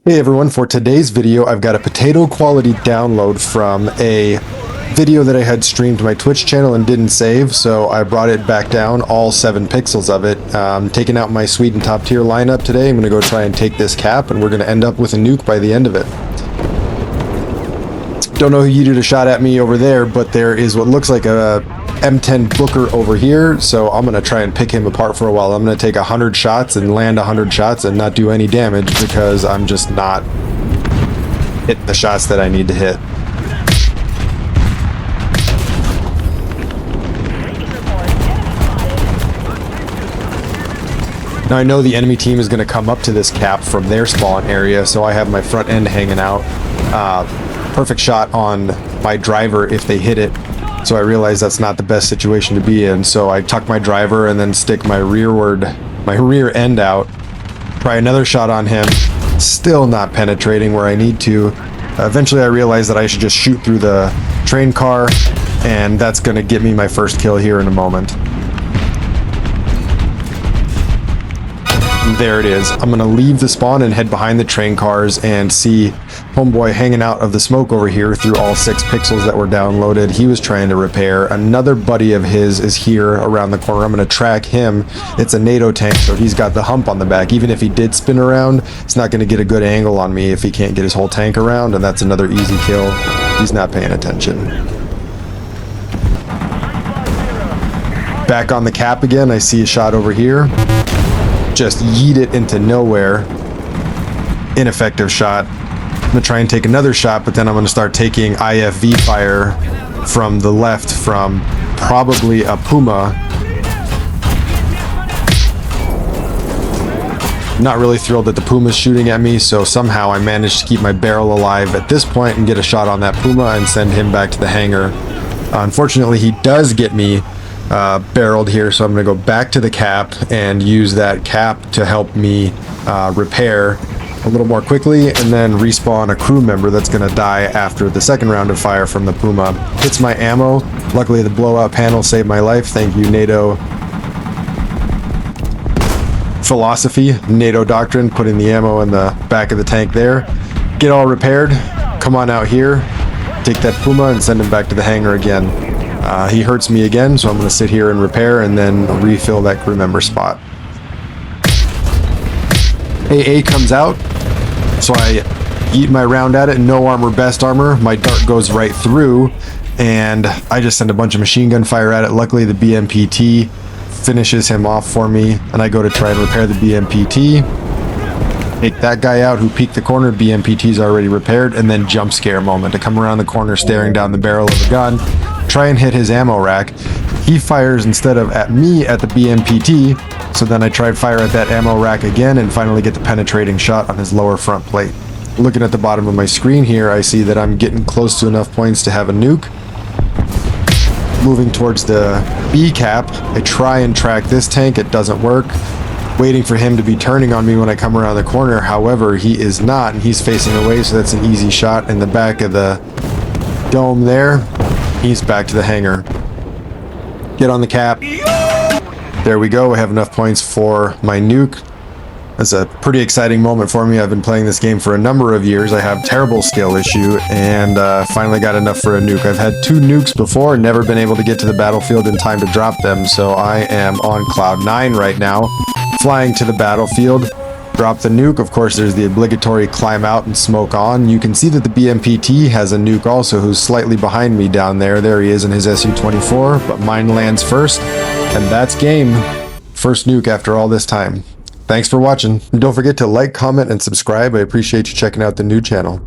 Hey everyone, for today's video I've got a potato quality download from a video that I had streamed to my Twitch channel and didn't save, so I brought it back down, all 7 pixels of it. Taking out my sweet and top tier lineup today. I'm going to go try and take this cap and we're going to end up with a nuke by the end of it. Don't know who yeeted a shot at me over there, but there is what looks like a M10 Booker over here, so I'm going to try and pick him apart for a while. I'm going to take 100 shots and land 100 shots and not do any damage because I'm just not hitting the shots that I need to hit. Now I know the enemy team is going to come up to this cap from their spawn area, so I have my front end hanging out. Perfect shot on my driver if they hit it. So I realize that's not the best situation to be in, so I tuck my driver and then stick my rear end out. Try another shot on him, still not penetrating where I need to. Eventually I realize that I should just shoot through the train car, and that's going to get me my first kill here in a moment. There it is. I'm going to leave the spawn and head behind the train cars and see homeboy hanging out of the smoke over here through all 6 pixels that were downloaded. He was trying to repair. Another buddy of his is here around the corner. I'm going to track him. It's a NATO tank, so he's got the hump on the back. Even if he did spin around, it's not going to get a good angle on me if he can't get his whole tank around, and that's another easy kill. He's not paying attention. Back on the cap again. I see a shot over here. Just yeet it into nowhere. Ineffective shot. I'm gonna try and take another shot, but then I'm gonna start taking IFV fire from the left from probably a Puma. Not really thrilled that the Puma's shooting at me, so somehow I managed to keep my barrel alive at this point and get a shot on that Puma and send him back to the hangar. Unfortunately, he does get me barreled here, so I'm going to go back to the cap and use that cap to help me repair a little more quickly, and then respawn a crew member that's going to die after the second round of fire from the Puma. Hits my ammo. Luckily the blowout panel saved my life. Thank you, NATO philosophy, NATO doctrine, putting the ammo in the back of the tank there. Get all repaired. Come on out here, take that Puma and send him back to the hangar again. He hurts me again, so I'm going to sit here and repair and then refill that crew member spot. AA comes out, so I eat my round at it. No armor, best armor. My dart goes right through, and I just send a bunch of machine gun fire at it. Luckily, the BMPT finishes him off for me, and I go to try and repair the BMPT. Take that guy out who peeked the corner. BMPT's already repaired, and then jump scare moment to come around the corner staring down the barrel of a gun. Try and hit his ammo rack. He fires instead of at me at the BMPT, so then I tried fire at that ammo rack again and finally get the penetrating shot on his lower front plate. Looking at the bottom of my screen here, I see that I'm getting close to enough points to have a nuke. Moving towards the B cap, I try and track this tank. It doesn't work. Waiting for him to be turning on me when I come around the corner. However, he is not, and he's facing away, so that's an easy shot in the back of the dome there. He's back to the hangar. Get on the cap. There we go. I have enough points for my nuke. That's a pretty exciting moment for me. I've been playing this game for a number of years. I have terrible skill issue and finally got enough for a nuke. I've had 2 nukes before, never been able to get to the battlefield in time to drop them, so I am on cloud 9 right now, flying to the battlefield. Drop the nuke. Of course, there's the obligatory climb out and smoke on. You can see that the BMPT has a nuke also, who's slightly behind me down there. There he is in his Su-24, but mine lands first, and that's game. First nuke after all this time. Thanks for watching. And don't forget to like, comment, and subscribe. I appreciate you checking out the new channel.